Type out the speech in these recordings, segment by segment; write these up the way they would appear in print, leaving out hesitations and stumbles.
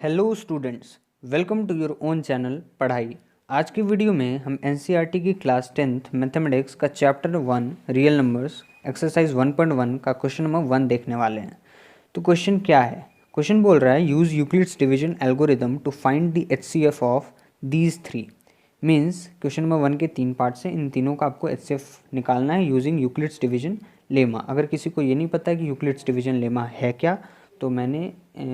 Hello students, welcome to your own channel Padhai. आज की video में हम एनसीईआरटी की क्लास 10th मैथमेटिक्स का चैप्टर 1 रियल नंबर्स एक्सरसाइज 1.1 का क्वेश्चन नंबर 1 देखने वाले हैं। तो क्वेश्चन क्या है? क्वेश्चन बोल रहा है use Euclid's division algorithm to find the HCF of these three. Means question number 1 के 3 पार्ट्स हैं, इन तीनों का आपको एचसीएफ निकालना है यूजिंग यूक्लिड्स डिवीजन लेमा। अगर किसी को ये नहीं पता है कि यूक्लिड्स डिवीजन लेमा है क्या, तो मैंने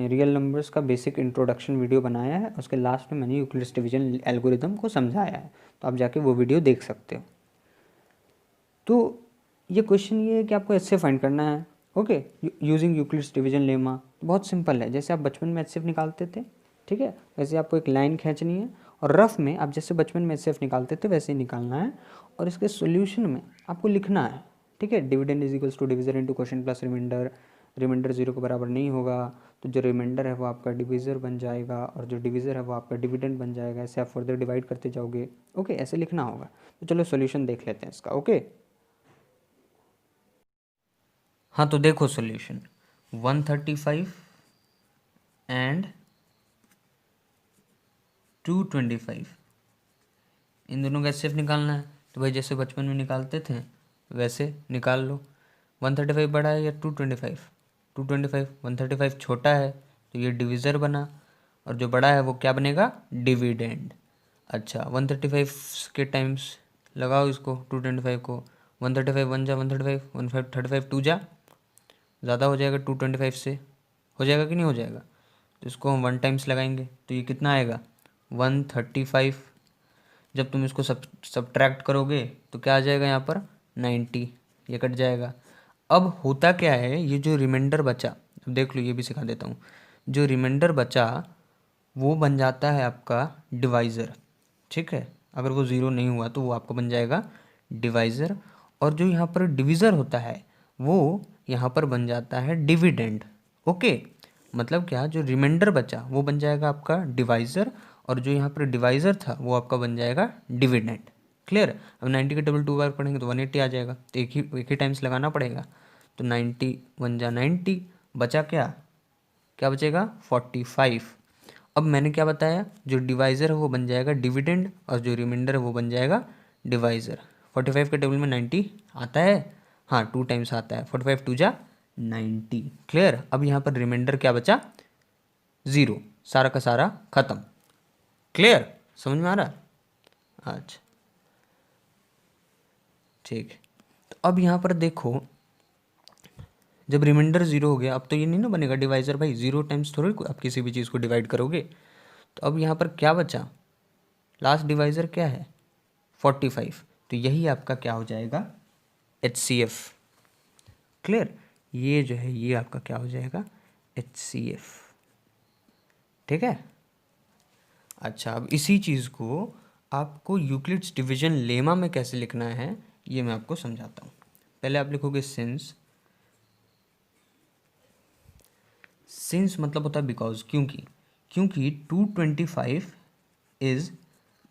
रियल नंबर्स का बेसिक इंट्रोडक्शन वीडियो बनाया है, उसके लास्ट में मैंने यूक्लिड्स डिवीजन एल्गोरिदम को समझाया है, तो आप जाके वो वीडियो देख सकते हो। तो ये क्वेश्चन ये है कि आपको एचसीएफ फाइंड करना है, okay, using Euclid's division lemma. बहुत सिंपल है, जैसे आप बचपन में एचसीएफ निकालते थे, ठीक है, वैसे आपको एक लाइन खींचनी है और रफ में आप जैसे बचपन में एचसीएफ निकालते थे वैसे ही निकालना है, और इसके सोल्यूशन में आपको लिखना है, ठीक है। Dividend is equals to divisor into question plus remainder. Remainder zero के बराबर नहीं होगा, तो जो रिमाइंडर है वो आपका डिविज़र बन जाएगा और जो डिविज़र है वो आपका डिविडेंड बन जाएगा। ऐसे आप फर्दर डिवाइड करते जाओगे, ओके, ऐसे लिखना होगा। तो चलो सोल्यूशन देख लेते हैं इसका, ओके। हाँ, तो देखो सोल्यूशन 135 एंड 225, इन दोनों का एचसीएफ निकालना है। तो भाई जैसे बचपन में निकालते थे वैसे निकाल लो। 135 बड़ा है या 225? 225। 135 छोटा है तो ये डिविज़र बना, और जो बड़ा है वो क्या बनेगा? डिविडेंड। अच्छा, 135 के टाइम्स लगाओ इसको 225 को। 135 1 जा 135, 135 2 जा, ज़्यादा हो जाएगा 225 से, हो जाएगा कि नहीं हो जाएगा? तो इसको हम 1 टाइम्स लगाएंगे तो ये कितना आएगा? 135। जब तुम इसको सब्ट्रैक्ट करोगे तो क्या आ जाएगा यहाँ पर? 90, ये कट जाएगा। अब होता क्या है, ये जो रिमाइंडर बचा, अब देख लो, ये भी सिखा देता हूँ। जो रिमाइंडर बचा वो बन जाता है आपका डिवाइज़र, ठीक है। अगर वो ज़ीरो नहीं हुआ तो वो आपका बन जाएगा डिवाइज़र, और जो यहाँ पर डिविज़र होता है वो यहाँ पर बन जाता है डिविडेंड, ओके। मतलब क्या, जो रिमाइंडर बचा वो बन जाएगा आपका डिवाइज़र, और जो यहाँ पर डिवाइज़र था वो आपका बन जाएगा डिविडेंड। क्लियर? अब 90 के डबल 2 बार पढ़ेंगे तो 180 आ जाएगा, तो एक ही टाइम्स लगाना पड़ेगा। तो 90 1 जा 90, बचा क्या? क्या बचेगा? 45। अब मैंने क्या बताया, जो डिवाइज़र है वो बन जाएगा डिविडेंड और जो रिमाइंडर है वो बन जाएगा डिवाइज़र। 45 के टेबल में 90 आता है, हाँ 2 टाइम्स आता है, 45 2 जा 90। क्लियर? अब यहाँ पर रिमाइंडर क्या बचा? 0, सारा का सारा खत्म। क्लियर? समझ में आ रहा? अच्छा, ठीक है। तो अब यहाँ पर देखो, जब रिमाइंडर 0 हो गया, अब तो ये नहीं ना बनेगा डिवाइज़र, भाई 0 टाइम्स थोड़ी आप किसी भी चीज़ को डिवाइड करोगे। तो अब यहाँ पर क्या बचा? लास्ट डिवाइज़र क्या है? 45। तो यही आपका क्या हो जाएगा? HCF। क्लियर? ये जो है ये आपका क्या हो जाएगा? HCF। ठीक है। अच्छा, अब इसी चीज़ को आपको यूक्लिड्स डिवीजन लेमा में कैसे लिखना है ये मैं आपको समझाता हूँ। पहले आप लिखोगे सिंस। सिंस मतलब होता है बिकॉज, क्योंकि 225 इज़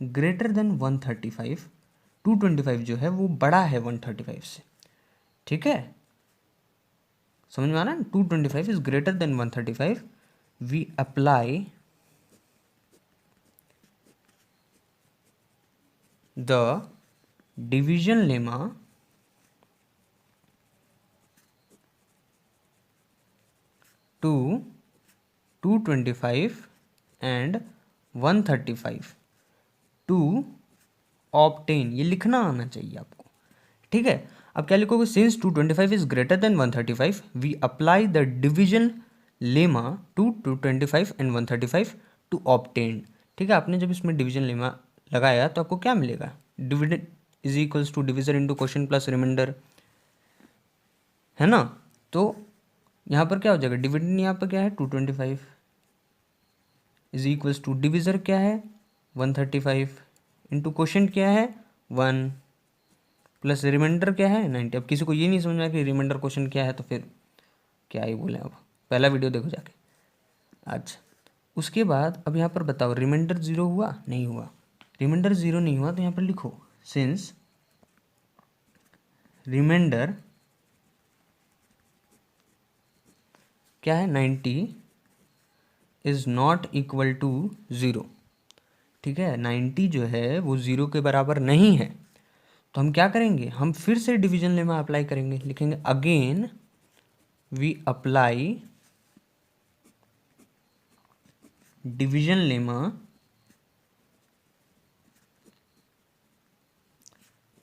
ग्रेटर देन 135। 225 जो है वो बड़ा है 135 से, ठीक है। समझ में आ रहा है? 225 is greater than 135। We apply the division lemma to 225 and 135 to obtain. ये लिखना आना चाहिए आपको, ठीक है। अब क्या लिखोगे? Since 225 is greater than 135 we apply the division lemma to 225 and 135 to obtain. ठीक है, आपने जब इसमें डिवीजन लेमा लगाया तो आपको क्या मिलेगा? Dividend is equals to division into question plus remainder, है ना। तो यहाँ पर क्या हो जाएगा? डिविडेंड यहाँ पर क्या है? 225 इज इक्वल्स टू डिविजर क्या है? 135 इंटू क्वेश्चन क्या है? 1 प्लस रिमाइंडर क्या है? 90। अब किसी को ये नहीं समझ में आया कि रिमाइंडर क्वेश्चन क्या है तो फिर क्या ही बोले, अब पहला वीडियो देखो जाके। अच्छा, उसके बाद अब यहाँ पर बताओ, रिमाइंडर 0 हुआ? नहीं हुआ। रिमाइंडर 0 नहीं हुआ तो यहाँ पर लिखो सिंस रिमाइंडर क्या है? 90 इज़ नॉट इक्वल टू 0। ठीक है, 90 जो है वो 0 के बराबर नहीं है। तो हम क्या करेंगे, हम फिर से डिवीजन लेमा अप्लाई करेंगे, लिखेंगे again we apply division lemma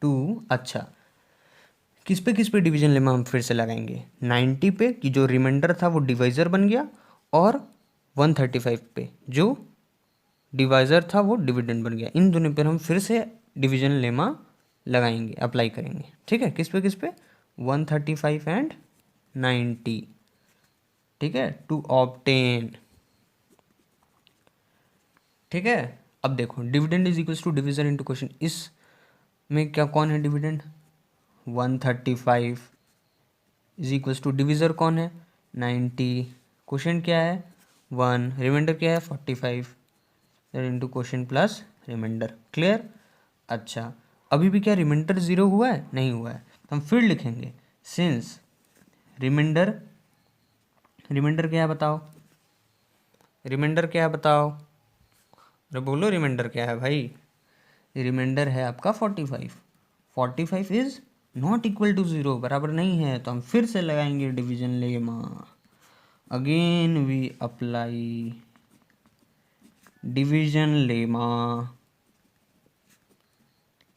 to, अच्छा किस पे डिवीजन लेमा हम फिर से लगाएंगे, 90 पे कि जो रिमाइंडर था वो डिवाइज़र बन गया, और 135 पे जो डिवाइज़र था वो डिविडेंड बन गया। इन दोनों पर हम फिर से डिवीजन लेमा लगाएंगे, अप्लाई करेंगे। ठीक है, किस पे 135 एंड 90। ठीक है, टू ऑब्टेन। ठीक है, अब देखो dividend is equals to division into question, इस में क्या कौन है dividend, 135 is equals to divisor कौन है 90, क्वेश्चन क्या है 1, रिमाइंडर क्या है 45, into question plus remainder. Clear. अच्छा, अभी भी क्या रिमाइंडर 0 हुआ है, नहीं हुआ है, तो हम फिर लिखेंगे सिंस रिमाइंडर, रिमाइंडर क्या है बताओ, रिमाइंडर क्या है बताओ, अरे बोलो रिमाइंडर क्या है भाई, रिमाइंडर है आपका 45, 45 इज नॉट इक्वल टू 0, बराबर नहीं है, तो हम फिर से लगाएंगे division lemma, again we apply division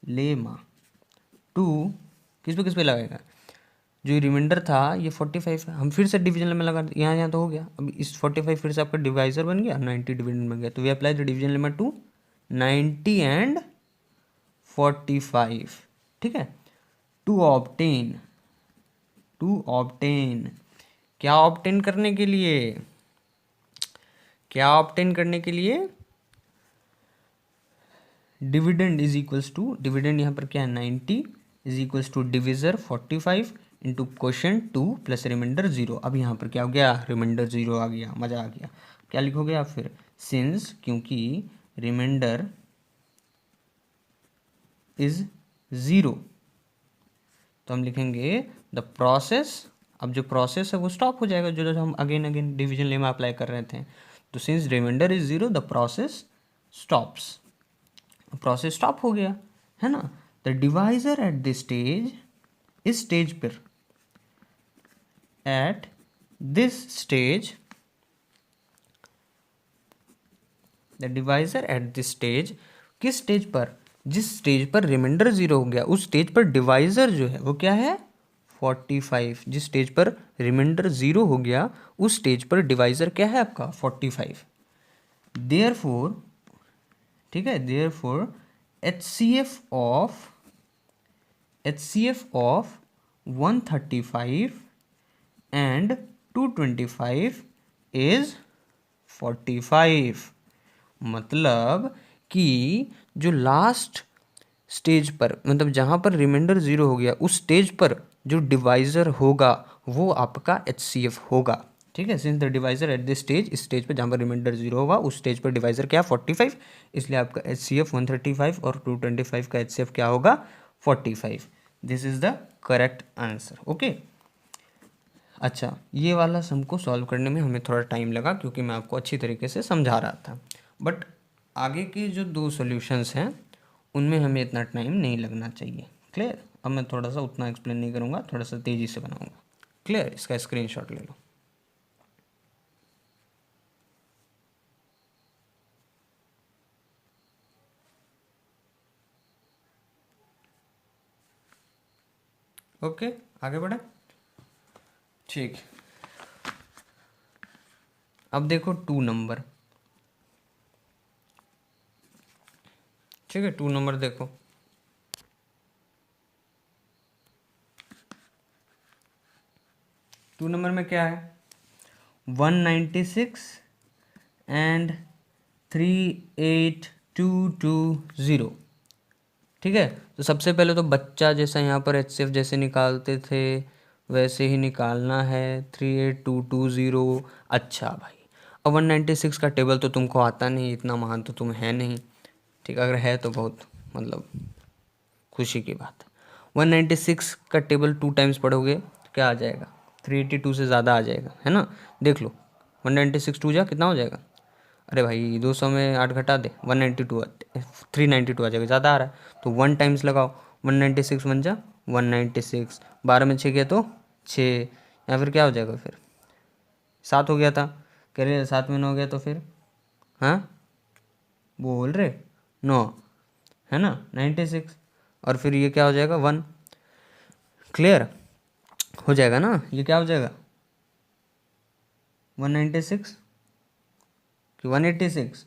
lemma to, किस पे लगेगा, जो रिमाइंडर था ये 45 है, हम फिर से डिवीजन में लगा, यहाँ तो हो गया, अब इस 45 फिर से आपका डिवाइजर बन गया, 90 डिविडेंड बन गया, तो we apply the division limit to 90 and 45। ठीक है, टू ऑब्टेन क्या ऑब्टेन करने के लिए, क्या ऑब्टेन करने के लिए, dividend is equals to, dividend यहाँ पर क्या है 90 is equals to divisor 45 into question 2 plus remainder 0। अब यहाँ पर क्या हो गया, रिमाइंडर 0 आ गया, मज़ा आ गया। क्या लिखोगे आप फिर, सिंस, क्योंकि रिमाइंडर इज 0, तो हम लिखेंगे द प्रोसेस, अब जो प्रोसेस है वो स्टॉप हो जाएगा, जो हम अगेन डिवीजन लेमा अप्लाई कर रहे थे, तो since remainder is 0 the process stops, process stop हो गया है ना। The divisor at this stage, इस स्टेज पर, at this stage, the divisor at this stage, किस स्टेज पर, जिस स्टेज पर रिमाइंडर 0 हो गया उस स्टेज पर डिवाइजर जो है वो क्या है 45, जिस स्टेज पर रिमाइंडर 0 हो गया उस स्टेज पर डिवाइजर क्या है आपका 45। देयरफॉर, ठीक है, therefore HCF of 135 and 225 is 45। मतलब कि जो लास्ट स्टेज पर, मतलब जहाँ पर रिमाइंडर 0 हो गया उस स्टेज पर जो डिवाइज़र होगा वो आपका HCF होगा। ठीक है, since the divisor at this stage, इस स्टेज पर जहाँ पर रिमाइंडर 0 होगा उस स्टेज पर डिवाइजर क्या 45, इसलिए आपका HCF 135 और 225 का HCF क्या होगा 45। This is the correct answer. Okay, अच्छा ये वाला सम को सॉल्व करने में हमें थोड़ा टाइम लगा क्योंकि मैं आपको अच्छी तरीके से समझा रहा था, बट आगे के जो 2 सॉल्यूशंस हैं उनमें हमें इतना टाइम नहीं लगना चाहिए। क्लियर। अब मैं थोड़ा सा उतना एक्सप्लेन नहीं करूँगा, थोड़ा सा तेज़ी से बनाऊँगा। क्लियर, इसका स्क्रीनशॉट ले लो। ओके, आगे बढ़े। ठीक, अब देखो 2 नंबर। ठीक है, 2 नंबर देखो, टू नंबर में क्या है 196 एंड 38220। ठीक है, तो सबसे पहले तो बच्चा जैसा यहाँ पर HCF जैसे निकालते थे वैसे ही निकालना है 38220। अच्छा भाई, अब 196 का टेबल तो तुमको आता नहीं, इतना महान तो तुम है नहीं। ठीक, अगर है तो बहुत मतलब खुशी की बात है। 196 का टेबल 2 टाइम्स पढ़ोगे तो क्या आ जाएगा 382 से ज़्यादा आ जाएगा, है ना। देख लो 196 2 जा कितना हो जाएगा अरे भाई 200 में 8 घटा दे, 192 392 आ जाएगा, ज़्यादा आ रहा है तो 1 टाइम्स लगाओ, 196 बन जा 196, 12 में 6 गया तो 6, या फिर क्या हो जाएगा फिर 7 हो गया था, कह रहे 7 में 9 हो गया तो फिर हाँ बोल रहे 9 है ना 96, और फिर ये क्या हो जाएगा 1, क्लियर हो जाएगा ना, ये क्या हो जाएगा 196 कि 186,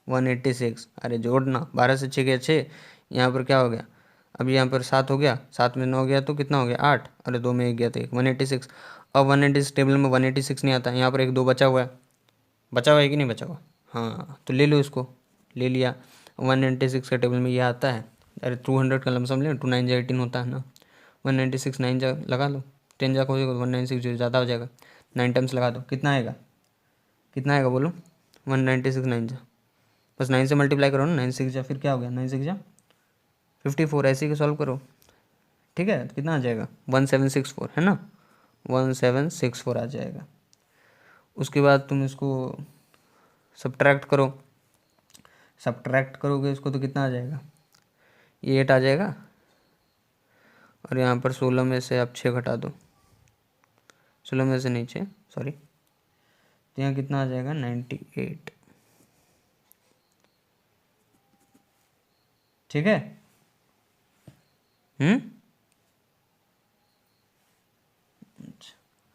186, अरे जोड़ना 12 से 6 गया 6, यहाँ पर क्या हो गया, अब यहाँ पर 7 हो गया, 7 में 9 गया तो कितना हो गया 8, अरे 2 में 1 गया तो 1, 186। अब 186 टेबल में 186 नहीं आता, यहाँ पर 1 2 बचा हुआ है, बचा हुआ है कि नहीं बचा हुआ, हाँ तो ले लो इसको, ले लिया। 196 का टेबल में ये आता है, अरे 200 का लमसम ले, 2 9 जा 18 होता है ना, 196 9 जा लगा लो, 10 जा हो जाएगा 196 ज़्यादा हो जाएगा, 9 टाइम्स लगा दो, कितना आएगा, कितना आएगा बोलो, 196 9 जा, बस 9 से मल्टीप्लाई करो ना, 9 6 जा फिर क्या हो गया, 9 6 जा 54, ऐसे ही सॉल्व करो, ठीक है, तो कितना आ जाएगा 1764 है ना, 1764 आ जाएगा। उसके बाद तुम इसको सब्ट्रैक्ट करो, सब्ट्रैक्ट करोगे इसको तो कितना आ जाएगा, ये 8 आ जाएगा, और यहाँ पर 16 में से आप 6 घटा दो, 16 में से नहीं 6 सॉरी, तो यहाँ कितना आ जाएगा 98, ठीक है।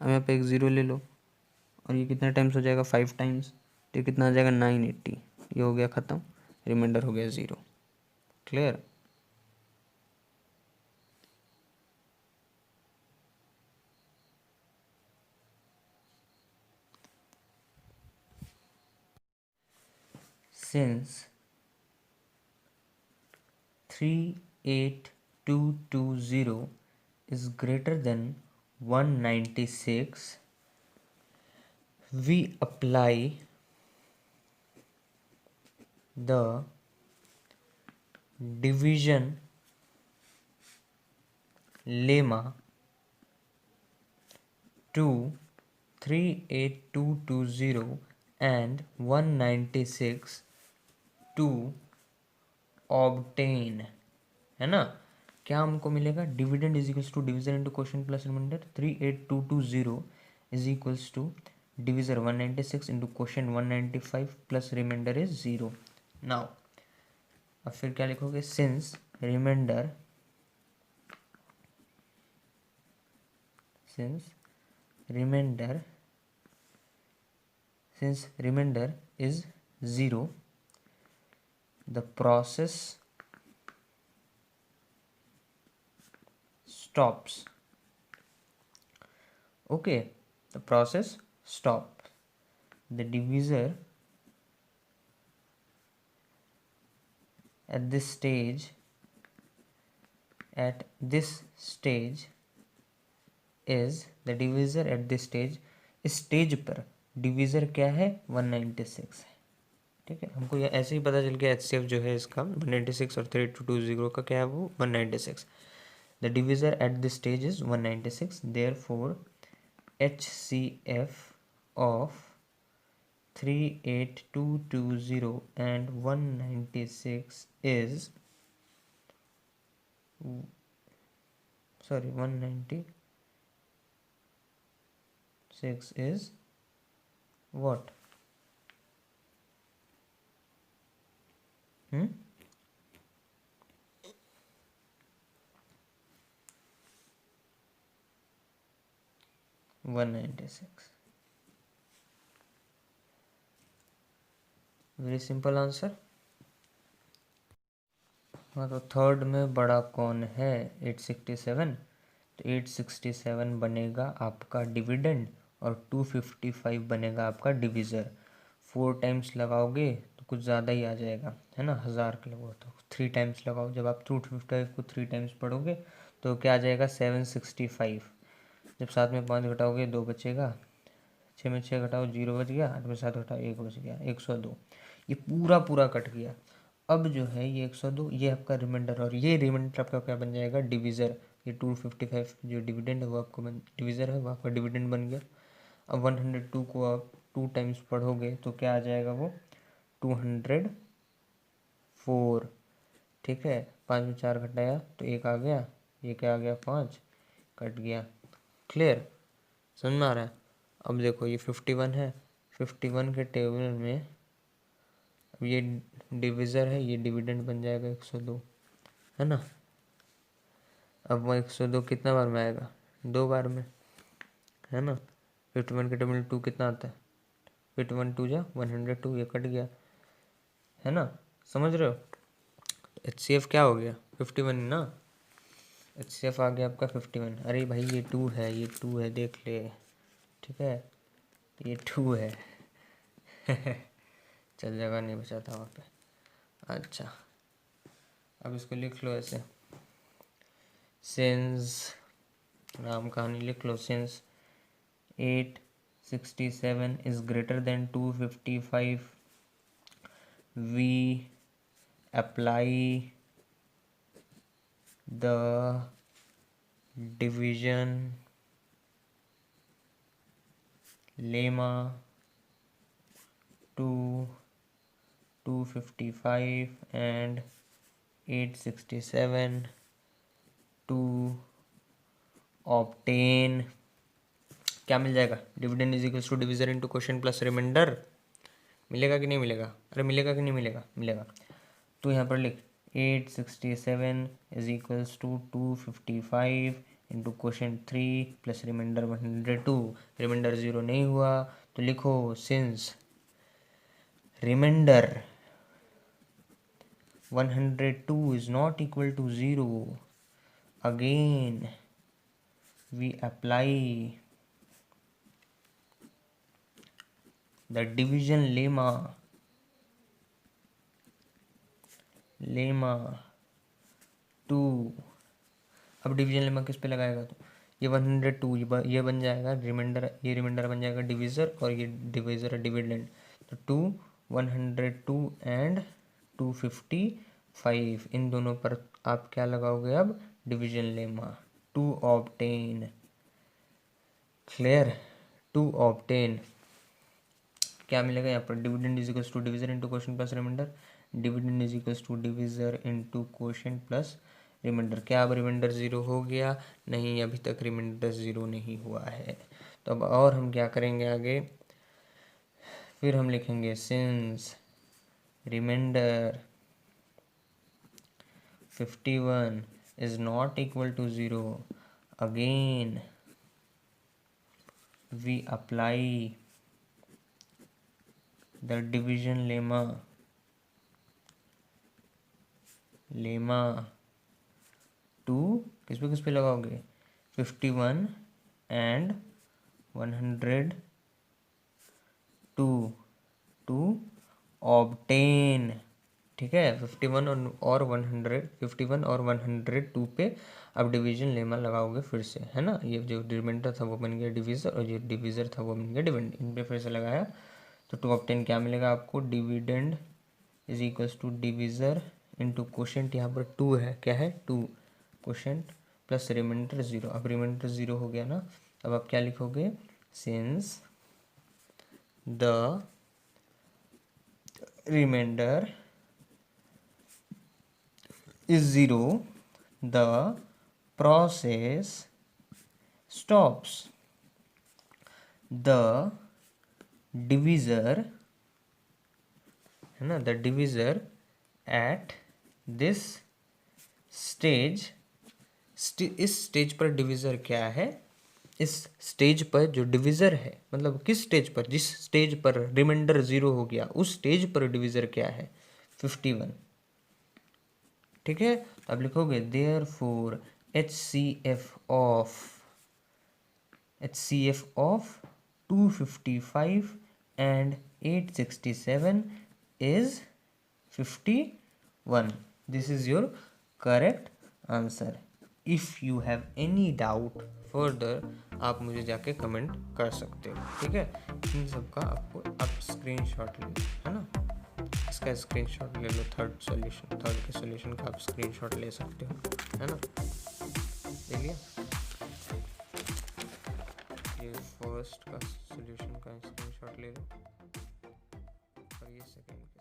अब यहाँ पे एक ज़ीरो ले लो, और ये कितने टाइम्स हो जाएगा 5 टाइम्स, तो ये कितना आ जाएगा 980, ये हो गया ख़त्म, रिमाइंडर हो गया 0, clear. Since 38220 is greater than 196, we apply the division lemma to 38220 and 196 to obtain, है ना, क्या हमको मिलेगा, dividend is equals to division into question plus remainder, 38220 is equals to divisor 196 into question 195 plus remainder is 0। Now अब फिर क्या लिखोगे, since remainder, since remainder is 0, the process stops, okay, the process stops, the divisor at this stage is the divisor at this stage, इस stage पर divisor क्या है 196 है, ठीक है, हमको ये ऐसे ही पता चल गया HCF जो है इसका 196 और 3220 का क्या है वो 196, the divisor at this stage is 196, therefore HCF of 38220 and 196 is 196 is what? 196, very simple answer. हाँ तो थर्ड में बड़ा कौन है 867, तो 867 बनेगा आपका डिविडेंड और 255 बनेगा आपका डिविज़र। 4 टाइम्स लगाओगे तो कुछ ज़्यादा ही आ जाएगा, है ना, 1000 के लगो, तो 3 टाइम्स लगाओ, जब आप 255 को 3 टाइम्स पढ़ोगे तो क्या आ जाएगा 765, जब 7 में 5 घटाओगे 2 बचेगा, 6 में 6 घटाओ 0 बच गया, 8 में 7 घटाओ 1 बच गया, 102, ये पूरा कट गया। अब जो है ये 102 ये आपका रिमाइंडर, और ये रिमाइंडर आपका क्या बन जाएगा डिविज़र, ये 255 जो डिविडेंड है वो आपको डिविज़र है वो आपका डिविडेंड बन गया। अब 102 को आप 2 टाइम्स पढ़ोगे तो क्या आ जाएगा वो 204, ठीक है। 5 में 4 घटाया तो 1 आ गया, ये क्या आ गया 5, कट गया। क्लियर, समझ में आ रहा है। अब देखो ये 51 है, 51 के टेबल में अब ये डिविज़र है, ये डिविडेंड बन जाएगा 102, है ना। अब वो 102 कितना बार में आएगा, 2 बार में, है ना। 51 के टेबल में 2 कितना आता है, 51 2 जा 102, ये कट गया, है ना। समझ रहे हो। HCF क्या हो गया 51 ना, HCF आ गया आपका 51। अरे भाई ये 2 है, ये 2 है, देख ले, ठीक है, ये 2 है। चल, जगह नहीं बचा था वहाँ पे। अच्छा, अब इसको लिख लो ऐसे, सिंस, राम कहानी लिख लो, since 867 is greater than 255, we apply the division lemma to 255 and 867 to obtain, क्या मिल जाएगा, dividend is equals to divisor into quotient plus remainder. मिलेगा कि नहीं मिलेगा, अरे मिलेगा कि नहीं मिलेगा, मिलेगा। तो यहाँ पर लिख 867 is equals to 255 into quotient 3 plus remainder 102। Remainder 0 नहीं हुआ तो लिखो since remainder 102 is not equal to 0, again we apply the division lemma to. अब डिवीजन लेमा किस पे लगाएगा, तो ये 102 ये बन जाएगा रिमाइंडर, ये रिमाइंडर बन जाएगा डिविज़र, और ये डिविज़र है डिविडेंड। तो 102 एंड 255, इन दोनों पर आप क्या लगाओगे अब, division lemma to obtain. Clear, to obtain क्या मिलेगा यहाँ पर, dividend is equals to divisor into quotient plus remainder, dividend is equals to divisor into quotient plus remainder. क्या अब रिमाइंडर 0 हो गया, नहीं अभी तक रिमाइंडर 0 नहीं हुआ है। तो अब और हम क्या करेंगे आगे, फिर हम लिखेंगे since remainder 51 is not equal to 0, again we apply the division lemma to, किस पे लगाओगे, 51 एंड 102 टू ऑब्टेन, ठीक है। 51 और 100, 51 और 102 पे अब डिवीजन लेमा लगाओगे फिर से, है ना। ये जो रिमाइंडर था वो बन गया डिवीज़र, और ये डिवीज़र था वो बन गया डिविडेंड, इन पे फिर से लगाया तो टू ऑब्टेन क्या मिलेगा आपको, dividend is equals to divisor into quotient, यहाँ पर 2 है, क्या है 2, क्वोशिएंट प्लस रिमाइंडर 0। अब रिमाइंडर 0 हो गया ना, अब आप क्या लिखोगे, since the remainder is 0, the process stops. The divisor, है ना, the divisor at this stage, इस स्टेज पर डिविज़र क्या है, इस स्टेज पर जो डिविज़र है, मतलब किस स्टेज पर, जिस स्टेज पर रिमाइंडर 0 हो गया उस स्टेज पर डिविज़र क्या है, 51, ठीक है। अब लिखोगे therefore HCF of 255 and 867 is 51। This is your correct answer. If you have any doubt further आप मुझे जाके कमेंट कर सकते हो, ठीक है। इन सब का आपको आप स्क्रीनशॉट ले, है ना, इसका स्क्रीनशॉट ले लो, थर्ड के सॉल्यूशन का आप स्क्रीनशॉट ले सकते हो, है ना। ले लिया, ये फर्स्ट का सॉल्यूशन का स्क्रीनशॉट ले लो और ये सेकंड का।